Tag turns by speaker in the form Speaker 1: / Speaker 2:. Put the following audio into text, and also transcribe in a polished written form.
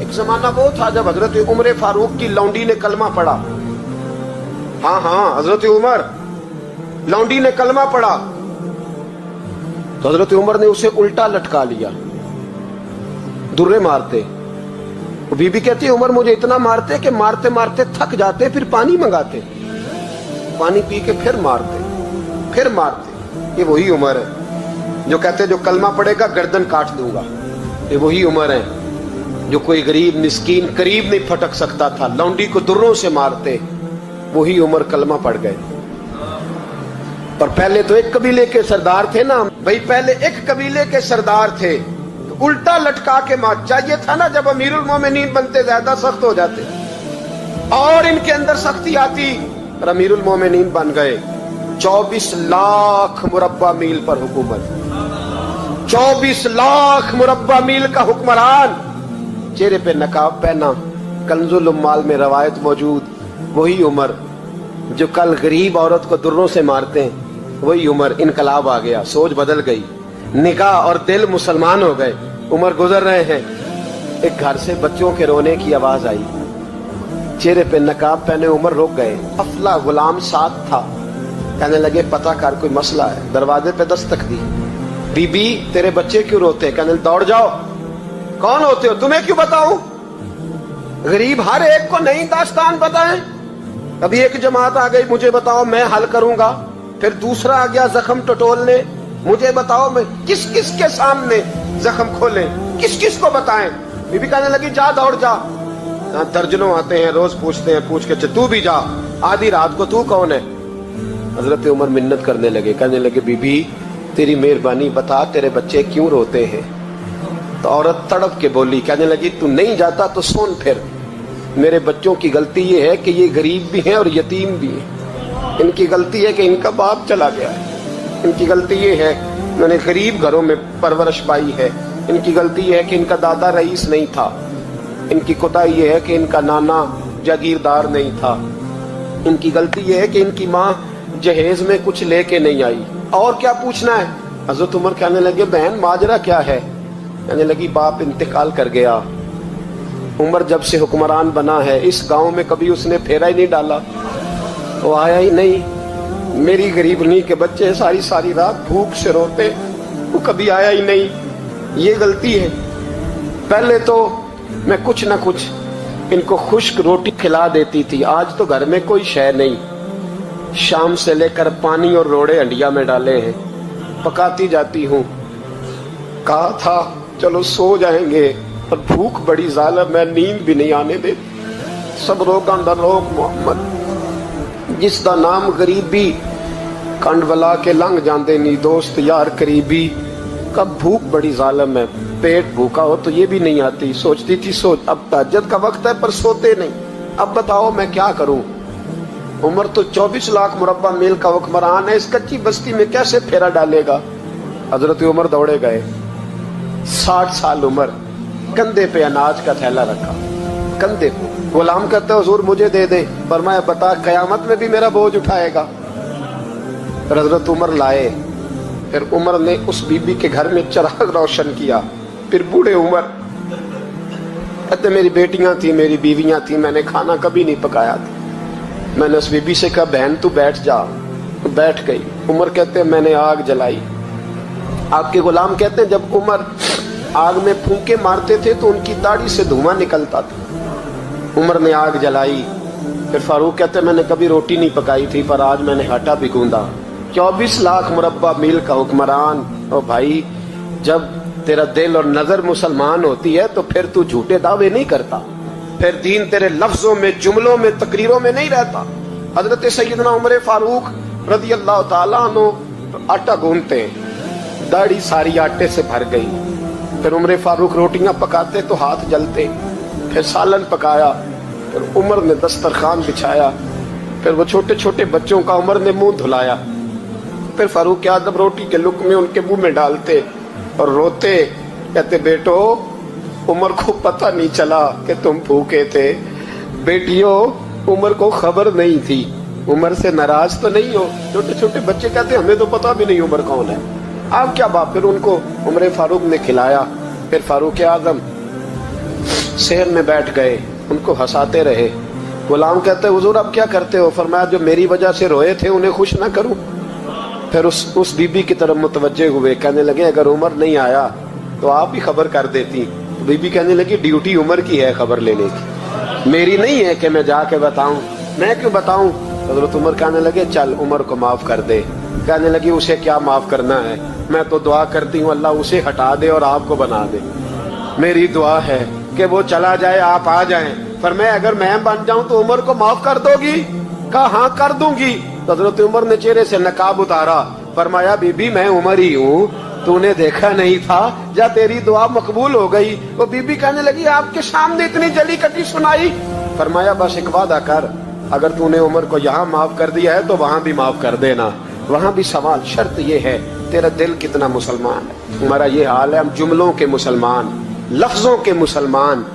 Speaker 1: एक जमाना वो था जब हजरत उमर फारूक की लौंडी ने कलमा पढ़ा। हाँ हाँ, हजरत उमर लौंडी ने कलमा पढ़ा तो हजरत उमर ने उसे उल्टा लटका लिया, दुर्रे मारते। बीबी कहती है उमर मुझे इतना मारते कि मारते मारते थक जाते, फिर पानी मंगाते, पानी पी के फिर मारते। ये वही उमर है जो कहते जो कलमा पड़ेगा गर्दन काट दूंगा। ये वही उमर है जो कोई गरीब मिस्कीन करीब नहीं फटक सकता था, लौंडी को दुर्रों से मारते। वही उमर कलमा पड़ गए। पर पहले तो एक कबीले के सरदार थे ना भाई, पहले एक कबीले के सरदार थे तो उल्टा लटका के मार। चाहिए था ना जब अमीरुल मोमिनीन बनते ज्यादा सख्त हो जाते और इनके अंदर सख्ती आती, और अमीरुल मोमिनीन बन गए। 24 लाख मुरब्बा मील पर हुकूमत, 24 लाख मुरब्बा मील का हुक्मरान, चेहरे पे नकाब पहना, कंजुल उम्माल में रवायत मौजूद। वही उमर जो कल गरीब औरत को दुर्रों से मारते हैं, वही उमर। इनकलाब आ गया, सोच बदल गई, निगाह और दिल मुसलमान हो गए। उमर गुजर रहे हैं, एक घर से बच्चों के रोने की आवाज आई, चेहरे पे नकाब पहने उमर रुक गए। अफला गुलाम साथ था, कहने लगे पता कर कोई मसला है। दरवाजे पे दस्तक दी, बीबी तेरे बच्चे क्यों रोते? कहने दौड़ जाओ, कौन होते हो, तुम्हें क्यों बताऊं? गरीब हर एक को नई दास्तान बताएं। अभी एक जमात आ गई, मुझे बताओ मैं हल करूंगा। फिर दूसरा आ गया जख्म टटोलने, मुझे बताओ मैं किस किस के सामने जख्म खोले, किस किस को बताएं। बीबी कहने लगी जा दौड़ जा। दर्जनों आते हैं रोज पूछते हैं, पूछ के तू भी जा, आधी रात को तू कौन है? हजरत उमर मिन्नत करने लगे, कहने लगे बीबी तेरी मेहरबानी बता तेरे बच्चे क्यों रोते हैं? तो औरत तड़प के बोली, कहने लगी तू नहीं जाता तो सुन फिर, मेरे बच्चों की गलती ये है कि ये गरीब भी हैं और यतीम भी हैं। इनकी गलती है कि इनका बाप चला गया है, इनकी गलती ये है मैंने गरीब घरों में परवरिश पाई है, इनकी गलती ये है कि इनका दादा रईस नहीं था, इनकी कोताही ये है कि इनका नाना जागीरदार नहीं था, इनकी गलती ये है कि इनकी माँ जहेज में कुछ लेके नहीं आई। और क्या पूछना है? हजरत उमर कहने लगे बहन माजरा क्या है? कहने लगी बाप इंतकाल कर गया। उमर जब से हुक्मरान बना है इस गांव में कभी उसने फेरा ही नहीं डाला, वो आया ही नहीं। मेरी गरीबनी के बच्चे सारी सारी रात भूख से रोते, वो कभी आया ही नहीं। ये गलती है। पहले तो मैं कुछ ना कुछ इनको खुश्क रोटी खिला देती थी, आज तो घर में कोई शय नहीं। शाम से लेकर पानी और रोड़े हंडिया में डाले हैं, पकाती जाती हूँ। कहा था चलो सो जाएंगे, पर भूख बड़ी जालिम है, नींद भी नहीं आने दे। सब रोगां दा रोग मोहम्मद, जिस दा नाम गरीबी, कंड वला के लंघ जाते नी दोस्त यार करीबी। कब भूख बड़ी जालिम है, पेट भूखा हो तो ये भी नहीं आती। सोचती थी सोच, अब तहज्जुद का वक्त है पर सोते नहीं। अब बताओ मैं क्या करूं? उमर तो 24 लाख मुरब्बा मील का हुक्मरान है, इस कच्ची बस्ती में कैसे फेरा डालेगा? हजरत उमर दौड़े गए। 60 साल उम्र, कंधे पे अनाज का थैला रखा, कंधे पे। गुलाम कहते हुजूर मुझे दे दे। फरमाया बता कयामत में भी मेरा बोझ उठाएगा? हजरत उमर लाए। फिर उमर ने उस बीबी के घर में चिराग रोशन किया। फिर बूढ़े उमर कहते मेरी बेटियां थी, मेरी बीवियां थी, मैंने खाना कभी नहीं पकाया था। मैंने उस बीबी से कहा बहन तू बैठ जा, तो बैठ गई। उमर कहते मैंने आग जलाई। आपके गुलाम कहते हैं जब उमर आग में फूंके मारते थे तो उनकी दाढ़ी से धुआं निकलता था। उमर ने आग जलाई। फिर फारूक कहते मैंने कभी रोटी नहीं पकाई थी, पर आज मैंने आटा भी गूंदा। 24 लाख मुरब्बा मील का हुक्मरान। और भाई जब तेरा दिल और नजर मुसलमान होती है तो फिर तू झूठे दावे नहीं करता, फिर दीन तेरे लफ्जों में, जुमलों में, तकरीरों में नहीं रहता। हजरत सैयदना उमर फारूक रज़ी अल्लाह ताला अन्हु आटा गूंथते, दाढ़ी सारी आटे से भर गई। फिर उमर फारूक रोटियां पकाते तो हाथ जलते। फिर सालन पकाया। फिर उमर ने दस्तरखान बिछाया। फिर वो छोटे छोटे बच्चों का उमर ने मुंह धुलाया। फिर फारूक आजम रोटी के लुक़्मे उनके मुंह में डालते और रोते, कहते बेटो उमर को पता नहीं चला कि तुम भूखे थे। बेटियों उमर को खबर नहीं थी, उमर से नाराज तो नहीं हो? छोटे छोटे बच्चे कहते हमें तो पता भी नहीं उमर कौन है, आप क्या बात। फिर उनको उमर फारूक ने खिलाया। फिर फारूक आजम सेहर में बैठ गए, उनको हंसाते रहे। गुलाम कहते हुजूर अब क्या करते हो? फरमाया जो मेरी वजह से रोए थे उन्हें खुश ना करूं? फिर उस बीबी की तरफ मुतवज्जे हुए, कहने लगे अगर उमर नहीं आया तो आप ही खबर कर देती। बीबी कहने लगी ड्यूटी उमर की है खबर लेने की, मेरी नहीं है कि मैं जाके बताऊं, मैं क्यों बताऊं? हजरत उमर कहने लगे चल उमर को माफ कर दे। कहने लगी उसे क्या माफ करना है, मैं तो दुआ करती हूँ अल्लाह उसे हटा दे और आपको बना दे। मेरी दुआ है कि वो चला जाए आप आ जाएं, पर मैं अगर मैं बन जाऊं तो उमर को माफ कर दोगी? कहा हाँ कर दूंगी। हजरत उमर ने चेहरे से नकाब उतारा, फरमाया बीबी मैं उमर ही हूँ, तूने देखा नहीं था, जा तेरी दुआ मकबूल हो गई। वो बीबी कहने लगी आपके सामने इतनी जली कटी सुनाई। फरमाया बस एक वादा कर, अगर तूने उमर को यहाँ माफ कर दिया है तो वहां भी माफ कर देना। वहां भी सवाल शर्त ये है तेरा दिल कितना मुसलमान है। हमारा ये हाल है, हम जुमलों के मुसलमान, लफ्जों के मुसलमान,